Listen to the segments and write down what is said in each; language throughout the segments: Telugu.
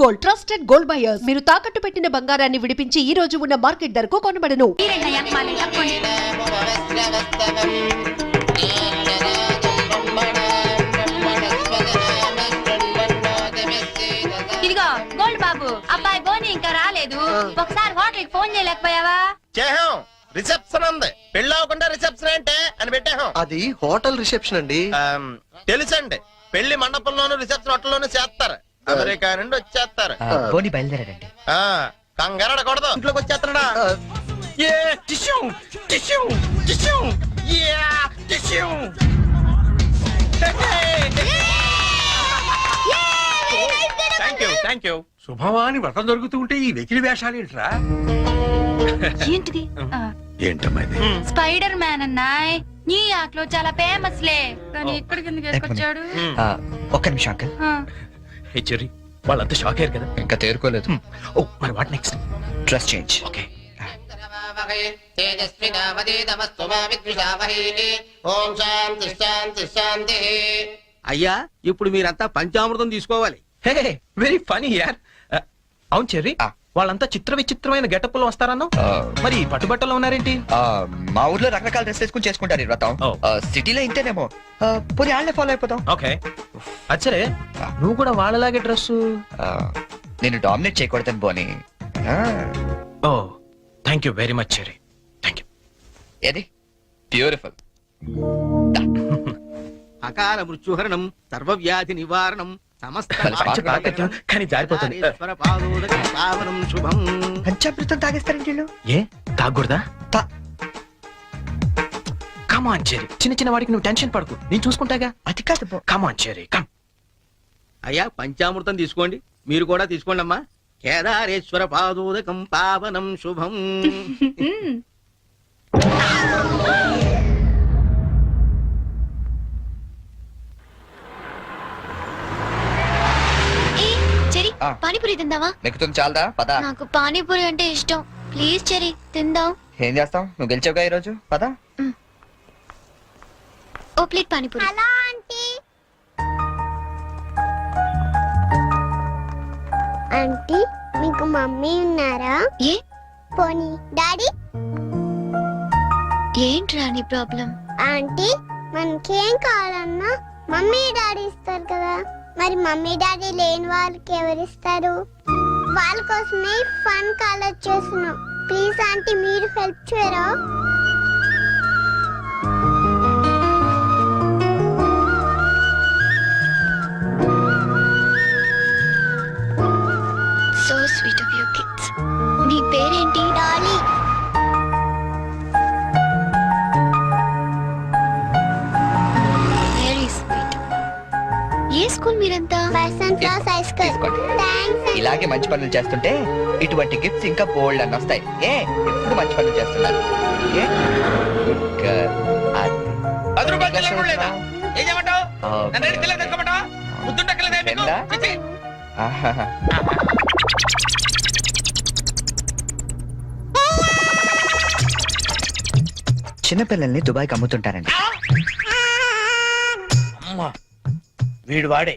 Gold, trusted gold buyers. మీరు తాకట్టు పెట్టిన బంగారాన్ని విడిపించి ఈ రోజు ఉన్న మార్కెట్ ధరకు కొనబడను. ఇదిగో గోల్డ్ బాబు, అబ్బాయి బోని ఇంకా రాలేదు. ఒకసారి హోటల్ కి ఫోన్ చేయలేకపోయావా? చేహాం, రిసెప్షన్ ఉంది. పెళ్ళి అవ్వకుండా రిసెప్షన్ ఏంటే అని పెట్టాం. అది హోటల్ రిసెప్షన్ అండి. తెలుసండి, పెళ్లి మండపంలోను రిసెప్షన్ హోటల్లోనూ చేస్తారు. అమెరికా నుండి వచ్చేస్తారు. పోనీ బయలుదేరాడండి. కంగారడకూడదు, ఇంట్లోకి వచ్చేస్తాడా? శుభమాని వ్రతం దొరుకుతూ ఉంటే ఈ వెకిలి వేషాలు ఏంట్రా? ఏంటిది? ఏంటమ్మా ఇది? Spider man అన్నాయ్. న్యూయార్క్ లో చాలా ఫేమస్ లే, కానీ ఇక్కడికి ఎందుకు వేసుకొచ్చాడు? ఒక్క నిమిషం అంకల్. హే చెర్రీ, వాళ్ళంతా షాక్ అయ్యారు కదా? ఇంకా తేరుకోలేదు. ఓ మరి what next? Dress change. Okay. అయ్యా, ఇప్పుడు మీరంతా పంచామృతం తీసుకోవాలి. హే వెరీ ఫనీ యార్. అవును చెర్రీ, వాళ్ళంతా చిత్ర విచిత్రమైన గెటప్ లో వస్తారన్నా, మరి పట్టుబట్టలో ఉన్నారేంటి? మా ఊర్లో రకరకాల డ్రెస్ వేసుకుని చేసుకుంటారు ఈ వ్రతం. సిటీలో ఇంతేనేమో. పోనీ వాళ్ళే ఫాలో అయిపోతాం. ఓకే, అచ్చరే నువ్వు కూడా వాళ్ళలాగే డ్రెస్. నేను డామినేట్ చేయకూడదని పోనీ. Oh thank you very much Cherry, thank you. ఏది బ్యూటిఫుల్. అకాల మృత్యుహరణం, సర్వవ్యాధి నివారణం, సమస్త కానీ జారిపోతుంది. పావనం శుభం. పంచామృతం తాగేస్తారండి వీళ్ళు. ఏ తాగకూడదా? కమాన్ చెర్రీ, చిన్న చిన్న వాడికి నువ్వు టెన్షన్ పడకు, నేను చూసుకుంటాగా. అది కాదు. కమాన్ చెర్రీ, కమ్. అయ్యా, పంచామృతం తీసుకోండి. మీరు కూడా తీసుకోండి అమ్మా. కేదారేశ్వర పాదోదకం పావనం శుభం. పానీపూరి తిందావా? నెక్కుతుంది చాలదా? పదా. నాకు పానీపూరి అంటే ఇష్టం. ప్లీజ్ చెరి తిందాం. ఏం చేస్తాం, నువ్వు గెలిచావుగా ఈ రోజు. పదా. ఓ ప్లేట్ పానీపూరి. ఆంటీ, మీకు మమ్మీ ఉన్నారా? ఏ పోనీ డాడీ? ఏంట్రా నీ ప్రాబ్లం? ఆంటీ, మనకేం కావాలన్నా మమ్మీ డాడీ ఇస్తారు కదా, మరి మమ్మీ డాడీ లేని వాళ్ళకి ఎవరిస్తారు? వాళ్ళ కోసమే ఫన్ కాలేజ్ చేస్తున్నాం. ప్లీజ్ ఆంటీ, మీరు హెల్ప్ చేయరా? So sweet of your kids. నీ పేరేంటి? డాలీ. Very sweet. ఏ స్కూల్ మీరంతా? Basant Ras high school. తీసుకోండి. థాంక్స్. ఇలాగే మంచి పనులు చేస్తుంటే ఇటువంటి గిఫ్ట్స్ ఇంకా బోల్డ్ అని వస్తాయి. ఎప్పుడు మంచి పనులు చేస్తున్నారు. A good girl. 10 రూపాయలు చెల్లెలు లేదా? ఏం చేయమంటావు? నన్ను అడిగి తెల్ల తెచ్చుకోమంటావా? ముద్దుంటక్కలేదా మీకు? చిచి. చిన్నపిల్లల్ని దుబాయ్కి అమ్ముతుంటారండి. అమ్మా, వీడు వాడే.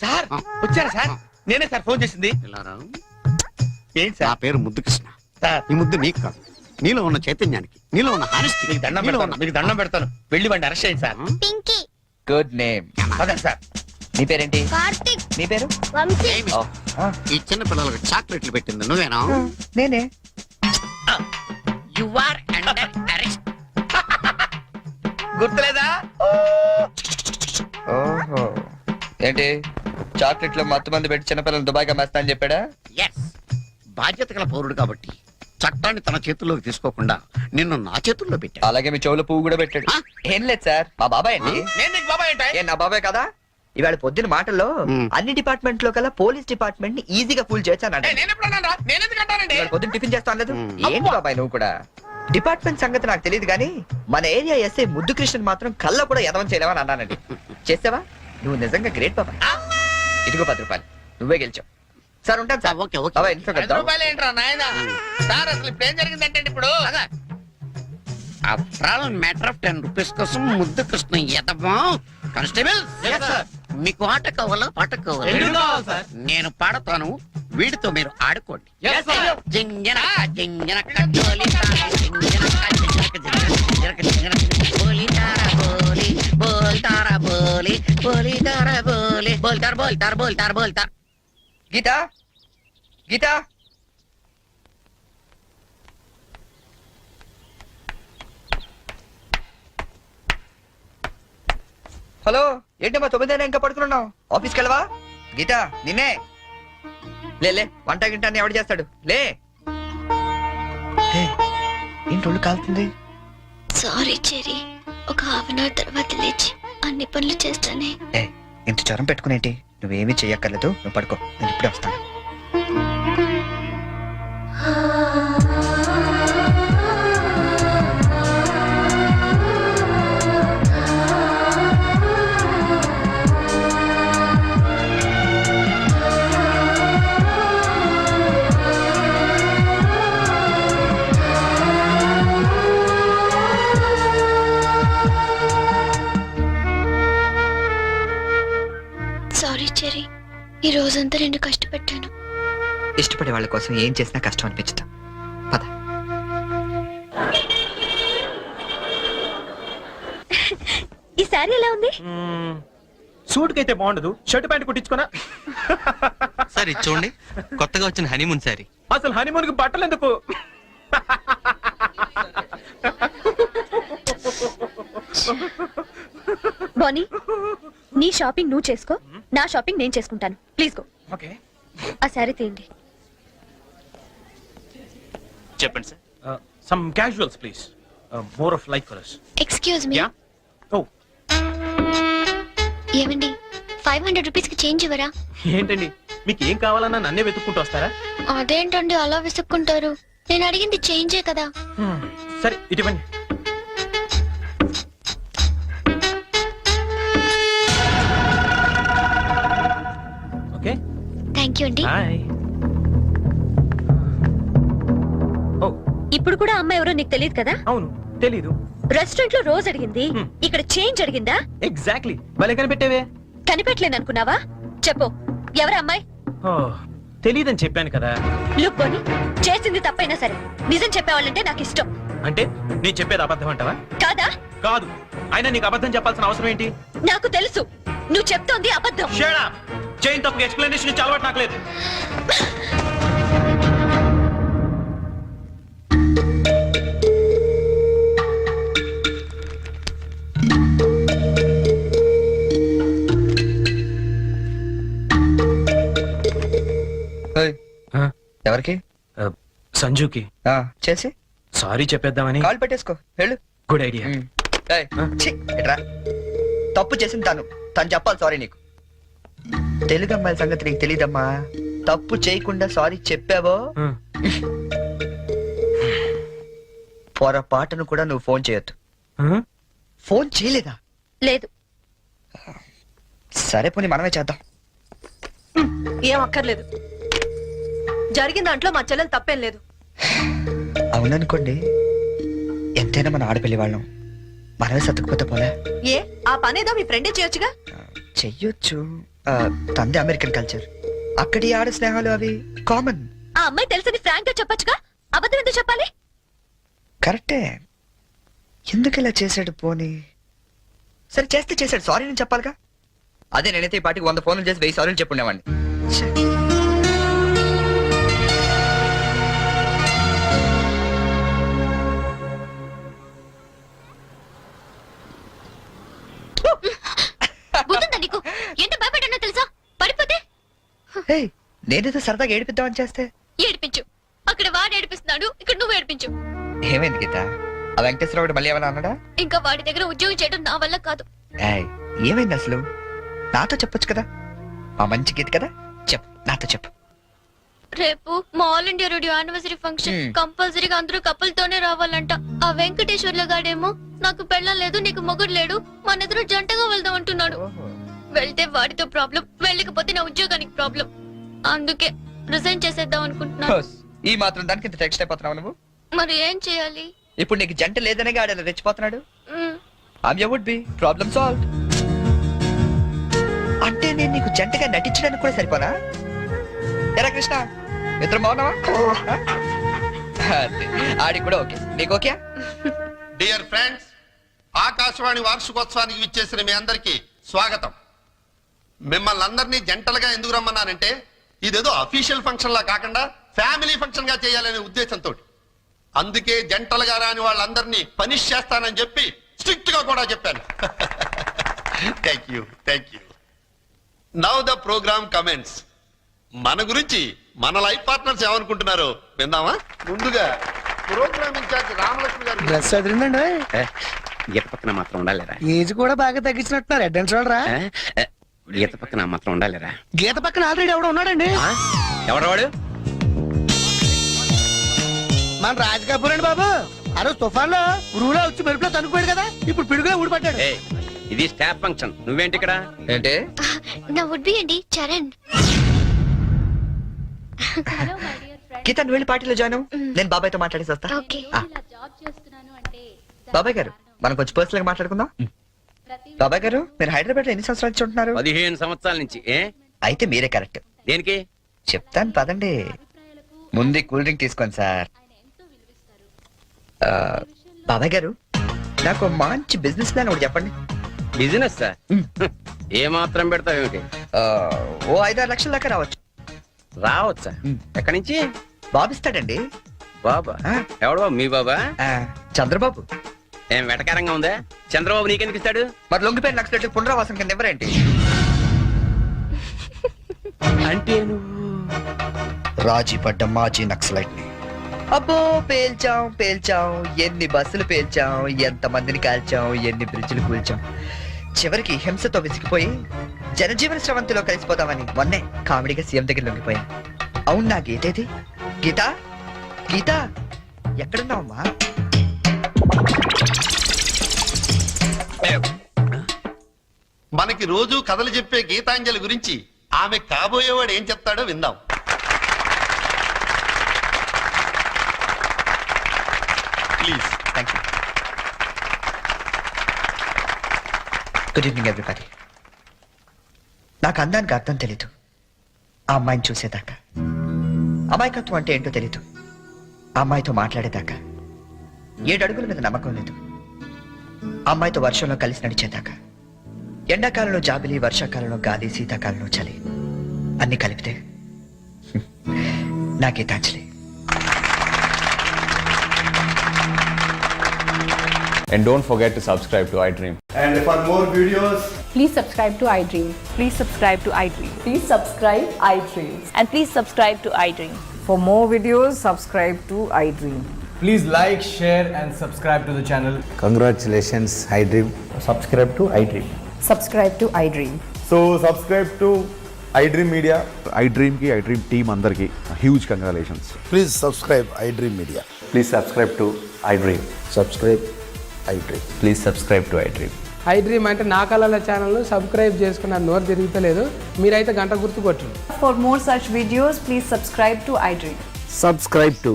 సార్ వచ్చారా సార్? నేనే సార్ ఫోన్ చేసింది. ఏంటి సార్? నా పేరు ముద్దుకృష్ణ. సార్, ఈ ముద్దు నీకు కాదు, నీలో ఉన్న చైతన్యానికి, నీలో ఉన్న హానెస్టీ. మీకు దండం పెడతాను. వెళ్ళి వాడిని అరెస్ట్ అయ్యింది సార్. పింకీ. Good name. అదండి సార్. నీ పేరేంటి? కార్తిక్. నీ పేరు? వంశీ. ఓ, ఈ చిన్న పిల్లలకు చాక్లెట్లు పెట్టింది నువ్వేనా? నేనే. You are under arrest. గుర్తులేదా? ఓహో, ఏంటి చాక్లెట్లు మత్తు మంది పెట్టి చిన్నపిల్లలు దుబాయ్కి అమ్మేస్తా అని చెప్పాడా? ఎస్, బాధ్యత గల పౌరుడు కాబట్టి చట్టాన్ని తన చేతుల్లోకి తీసుకోకుండా నిన్ను నా చేతుల్లో పెట్టా. అలాగే మీ చెవులో పువ్వు కూడా పెట్టాడు. ఏం లేదు సార్, మా బాబాయ్ అండి. నేను నీకు బాబాయ్ ఏంటి? ఏ నా బాబాయ్ కదా. ఇవాళ పొద్దున మాటల్లో అన్ని డిపార్ట్మెంట్ లో కల్లా పోలీస్ డిపార్ట్మెంట్ ని ఈజీగా ఫుల్ చేశానండి. నేను ఎప్పుడు అన్నాను రా? నేను ఎందుకు అంటానండి? ఇవాళ పొద్దున టిఫిన్ చేస్తాను లేదు. ఏంటి బాబాయ్ నువ్వు కూడా? డిపార్ట్మెంట్ సంగతి నాకు తెలియదు కానీ మన ఏరియా ఎస్ఐ ముద్దు కృష్ణ మాత్రం కళ్ళ కూడా ఎదవం చేయలేవని అన్నానండి. చేసావా? నువ్వు నిజంగా గ్రేట్ బాబాయ్. ఇదిగో 10 రూపాయలు, నువ్వే గెలిచావు. సార్ ఉంటాను సార్. Okay okay. బాబాయ్ ఇంట్లో 10 రూపాయలు ఏంట్రా నాయనా? సార్ అసలు ఇప్పుడు ఏం జరిగిందంటే ఇప్పుడు ఆఫ్టర్ మ్యాటర్ ఆఫ్ 10 రూపీస్ కోసం ముద్దు కృష్ణ ఎదవా. కానిస్టేబుల్ మీకు ఆట కావాలా పాట కావాలా? నేను పాడతాను, వీడితో మీరు ఆడుకోండి. జింజనక జింజనక జోలితార, జింజనక జింజనక జింజనక జింజనక బోలితార బోలి బోల్తార బోలి బోలితార బోలి బోల్తార బోల్తార బోల్తార బోల్తార. గీత గీత హలో, ఏంటమ్మా 9 ఇంకా పడుకున్నావు? ఆఫీస్కి వెళ్ళవా? గీత నిన్నే లే వంట గింట అన్ని ఎవడు చేస్తాడు? లే ఏంటి ఒళ్ళు కాలుతుంది? సారీ చెరి, ఒక హాఫ్ అన్ అవర్ తర్వాత లేచి అన్ని పనులు చేస్తానే. ఇంత జ్వరం పెట్టుకునేంటి? నువ్వేమీ చెయ్యక్కర్లేదు, నువ్వు పడుకో, నేను ఇప్పుడే వస్తాను. సారీ చెరి, ఈ రోజంతా నేను కష్టపెట్టాను. ఇష్టపడే వాళ్ళ కోసం ఏం చేసినా కష్టం అనిపించదు. పద. ఈ సారీ ఎలా ఉంది? సూట్ కైతే బాగుండదు, షర్ట్ ప్యాంట్ కుట్టించుకోనా? సార్ ఇది చూడండి, కొత్తగా వచ్చిన హనీమూన్ సారీ. అసలు హనీమూన్ కి బట్టలు ఎందుకు? బానీ, నీ షాపింగ్ నువ్వు చేసుకో, నా షాపింగ్ నేను చేసుకుంటాను. Please go. ఓకే, ఆ శారీ తీయండి. చెప్పండి sir. Some casuals please, more of like colours. Excuse me, yeah. Oh, ఏమండి 500 రూపీస్ కి చేంజ్ ఇవ్వరా? ఏంటండి మీకు ఏం కావాలన్నా నన్నే వెతుక్కుంటూ వస్తారా? అదేంటండి అలా విసుక్కుంటారు? నేను అడిగింది చేంజే కదా. సరే ఇటువంటి. ఓకే, థ్యాంక్ యూ అండి. బాయ్. ఓ, ఇప్పుడు కూడా అమ్మాయి ఎవరో నీకు తెలియదు కదా? అవును తెలీదు. రెస్టారెంట్ లో రోజు అడిగింది, ఇక్కడ చేంజ్ అడిగిందా? ఎగ్జాక్ట్లీ, భలే కనిపెట్టేవే. కనిపెట్టలేను అనుకున్నావా? చెప్పు, ఎవరు అమ్మాయి? ఓ, తెలీదని చెప్పాను కదా. లుక్ బోని, చేసింది తప్పైనా సరే నిజం చెప్పేవాళ్ళంటే నాకు ఇష్టం. అంటే నేను చెప్పేది అబద్ధం అంటావా? కాదా? కాదు, అయినా నీకు అబద్ధం చెప్పాల్సిన అవసరం ఏంటి? నాకు తెలుసు నువ్వు చెప్తోంది అబద్ధం. Shut up. చైన్ తప్ప ఎక్స్ప్లెనేషన్ ఇచ్చి అలవాటు నాకు లేదు. ఎవరికి? సంజుకి చేసి సారీ చెప్పేద్దామని. కాల్ పెట్టేసుకో, వెళ్ళు. Good idea. ఏయ్, ఛీ, ఇట్రా. తప్పు చేసింది తను చెప్పాలి సారీ నీకు. తెలుగు అమ్మాయిల సంగతి నీకు తెలీదమ్మా. తప్పు చేయకుండా సారీ చెప్పావో పొరపాటును కూడా నువ్వు ఫోన్ చేయొద్దు. ఫోన్ చేయలేదా? లేదు. సరే పోనీ మనమే చేద్దాం. ఏం అక్కర్లేదు, జరిగిన దాంట్లో మా చెల్లెలు తప్పేం లేదు. అవుననుకోండి, ఎంతైనా మన ఆడపిల్లి వాళ్ళం, మనమే సర్దుకుపోతే పోలే. ఏ, ఆ పనేదో మీ ఫ్రెండే చేయొచ్చుగా. చెయ్యొచ్చు. తంది అమెరికన్ కల్చర్, అక్కడి ఆడ స్నేహాలు అవి కామన్. ఆ అమ్మాయి తెలిసింది ఫ్రాంక్ గా చెప్పొచ్చుగా, అబద్ధం ఎందుకు చెప్పాలి? కరెక్టే, ఎందుకు ఇలా చేశాడు? పోనీ సరే చేస్తే చేశాడు, సారీ నేను చెప్పాలిగా. అదే నేనైతే ఈ పాటికి 100 ఫోన్లు చేసి 1000 సారీలు చెప్పుండేవాడిని. నీకు ఎంత భయపడ్డానో తెలుసా? పడిపోతే నేనేదో సరదాగా ఏడిపిద్దామని చేస్తే. ఏడిపించు, అక్కడ వాడు ఏడిపిస్తున్నాడు, ఇక్కడ నువ్వు ఏడిపించు. ఏమైంది గీత? ఆ వెంకటేశ్వరరావు మళ్ళీ ఏమైనా అన్నాడా? ఇంకా వాడి దగ్గర ఉద్యోగం చేయడం నా వల్ల కాదు. ఏమైంది అసలు? నాతో చెప్పొచ్చు కదా, మా మంచి గీత కదా. చెప్పు, నాతో చెప్పు. రేపు మా all India radio anniversary function, కంపల్సరీగా అందరూ కపుల్ తోనే రావాలంట. ఆ వెంకటేశ్వర్ల గాడేమో నాకు పెళ్ళం లేదు, నీకు మొగుడు లేడు, మన ఇద్దరు జంటగా వెళ్దాం అంటున్నాడు. వెళ్తే వాడితో ప్రాబ్లం, వెళ్ళకపోతే నా ఉద్యోగానికి ప్రాబ్లం. అందుకే రిజైన్ చేసేద్దాం అనుకుంటున్నాను. ఈ మాత్రం దానికి ఇంత టెక్స్ట్ అయిపోతున్నావు నువ్వు. మరి ఏం చేయాలి? ఇప్పుడు నీకు జంట లేదనే ఆడేలా రెచ్చిపోతున్నాడు. మ్, ఆమె వుడ్ బి ప్రాబ్లమ్ సాల్వ్. అంటే నేను నీకు జంటగా నటించడానికి కూడా సరిపోనా? ఎరా కృష్ణ, ఇద్దరు బాగున్నావా? ఆడి కూడా ఓకే, నీకు ఓకే? డియర్ ఫ్రెండ్స్, ఆకాశవాణి వార్షికోత్సవానికి విచ్చేసిన మీ అందరికీ స్వాగతం. మిమ్మల్ని అందరినీ జంటలుగా ఎందుకు రమ్మన్నానంటే ఇదేదో అఫీషియల్ ఫంక్షన్ లా కాకుండా ఫ్యామిలీ ఫంక్షన్ గా చేయాలనే ఉద్దేశంతో. అందుకే జంటలుగా రాని వాళ్ళందరినీ పనిష్ చేస్తానని చెప్పి స్ట్రిక్ట్ గా కూడా చెప్పాను. Thank you. Now the program comments. మన గురించి మన లైఫ్ పార్ట్నర్స్ ఏమనుకుంటున్నారో విందామా? ముందుగా ప్రోగ్రామ్ ఇన్ఛార్జ్ రామలక్ష్మి గారు. డ్రెస్ అదిరిందండి. గీత పక్కన మాత్రం ఉండాలిరా. ఏజ్ కూడా బాగా తగ్గించినట్టున్నారు. అడ్వాన్స్ చూడరా. గీత పక్కన మాత్రం ఉండాలిరా. గీత పక్కన ఆల్రెడీ ఎవడో ఉన్నాడండి. ఎవడవాడు? మన రాజ్ కపూర్ అండి బాబు. ఆ రోజు తుఫాన్ లో ఉరువులో వచ్చి మెరుపులో తనుకుపోయాడు కదా, ఇప్పుడు పిడుగులో ఊడిపడ్డాడు. ఇది స్టాఫ్ ఫంక్షన్, నువ్వేంటి ఇక్కడ? ఏంటి? నా వుడ్ బి అండి చరణ్. గీత నువ్వు వెళ్ళి పార్టీలో జాయిన్ అవ్వు. నేను బాబాయ్తో మాట్లాడేసి వస్తా. ఓకే. బాబాయ్ గారు, మనం కొంచెం పర్సనల్ గా మాట్లాడుకుందాం. బాబాయ్ గారు, మీరు హైదరాబాద్ లో ఎన్ని సంవత్సరాలు నుంచి ఉంటున్నారు? 15 సంవత్సరాల నుంచి. అయితే మీరే కరెక్ట్. దేనికి? చెప్తాను పదండి. ముందు కూల్ డ్రింక్ తీసుకోండి సార్. బాబాయ్ గారు, నాకు మంచి బిజినెస్ ప్లాన్ ఒకటి చెప్పండి. Business sir? ఏ మాత్రం పెడతావేమిటి? ఓ 5-6 లక్షల దాకా రావచ్చు. రావచ్చా? ఎక్కడి నుంచి? బాబిస్తాడండి. బాబా? ఆ. ఎవడు బాబు? మీ బాబా? చంద్రబాబు. ఏం వెటకారంగా ఉందా? చంద్రబాబు నీకెందుకు ఇస్తాడు? మరి లొంగిపోయిన నక్సలెట్లు పునరావాసం కింద ఎవరేంటి? అంటే నువ్వు రాజీ పడ్డ మాజీ నక్సలైట్ ని. అబ్బో, పేల్చాం. ఎన్ని బస్సులు పేల్చాం, ఎంత మందిని కాల్చాం, ఎన్ని బ్రిడ్జిలు కూల్చాం. చివరికి హింసతో విసిగిపోయి జనజీవన స్రవంతిలో కలిసిపోతామని మొన్నే కామెడీగా సీఎం దగ్గర లొంగిపోయా. అవును, నా గీతేది? గీత ఎక్కడున్నావమ్మా? మనకి రోజు కథలు చెప్పే గీతాంజలి గురించి ఆమె కాబోయేవాడు ఏం చెప్తాడో విందాం. Please. Thank you. Good evening everybody. నాకు అందానికి అర్థం తెలీదు. ఆ అమ్మాయిని చూసేదాకా, అమాయకత్వం అంటే ఏంటో తెలీదు. ఆ అమ్మాయితో మాట్లాడేదాకా 7 అడుగుల మీద నమ్మకం లేదు. ఆ అమ్మాయితో వర్షంలో కలిసి నడిచేదాకా, ఎండాకాలంలో జాబిలి, వర్షాకాలంలో గాలి, శీతాకాలంలో చలి, అన్ని కలిపితే నాకే తాచలే. And don't forget to subscribe to iDream. And for more videos, Please subscribe to iDream. Please subscribe to iDream. Please subscribe iDream. And please subscribe to iDream. For more videos, subscribe to iDream. Please like, share, and subscribe to the channel. congratulations, iDream. Subscribe to iDream. Subscribe to iDream. So subscribe to iDream Media. iDream ki iDream team andarki huge congratulations. Please subscribe iDream media. Please subscribe to iDream. Subscribe iDream. Please subscribe to iDream. iDream అంటే నా కళల ఛానల్ సబ్స్క్రైబ్ చేసుకున్న నోరు తిరుగుతలేదు. మీరైతే గంట గుర్తు కొట్టండి. For more such videos, please subscribe to iDream. Subscribe to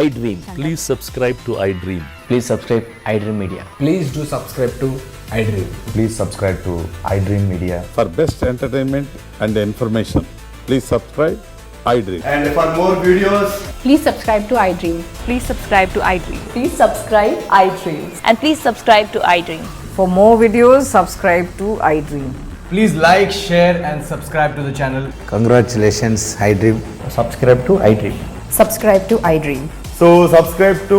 iDream. Please subscribe to iDream. Please subscribe iDream Media. Please do subscribe to iDream. Please subscribe to iDream Media. For best entertainment and information, please subscribe iDream. And for more videos, Please subscribe to iDream. Please subscribe to iDream. Please subscribe iDream. And please subscribe to iDream. For more videos, subscribe to iDream. Please like, share, and subscribe to the channel. congratulations, iDream. Subscribe to iDream. Subscribe to iDream. So subscribe to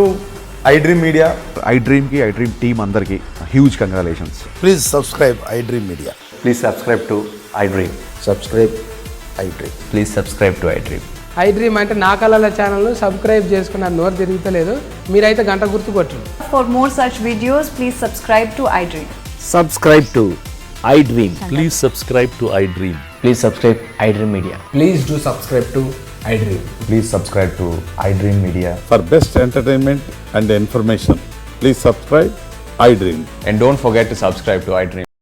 iDream Media. iDream ki iDream team andarki huge congratulations. Please subscribe iDream media. Please subscribe to iDream. Subscribe iDream. Please subscribe to iDream. iDream అంటే నా కళల ఛానల్ సబ్స్క్రైబ్ చేసుకున్న నోరు తిరుగుతలేదు. మీరైతే గంట గుర్తు కొట్టండి. For more such videos, please subscribe to iDream. Subscribe to iDream. Please subscribe to iDream. Please subscribe iDream Media. Please do subscribe to iDream. Please subscribe to iDream Media. For best entertainment and information, please subscribe iDream. And don't forget to subscribe to iDream.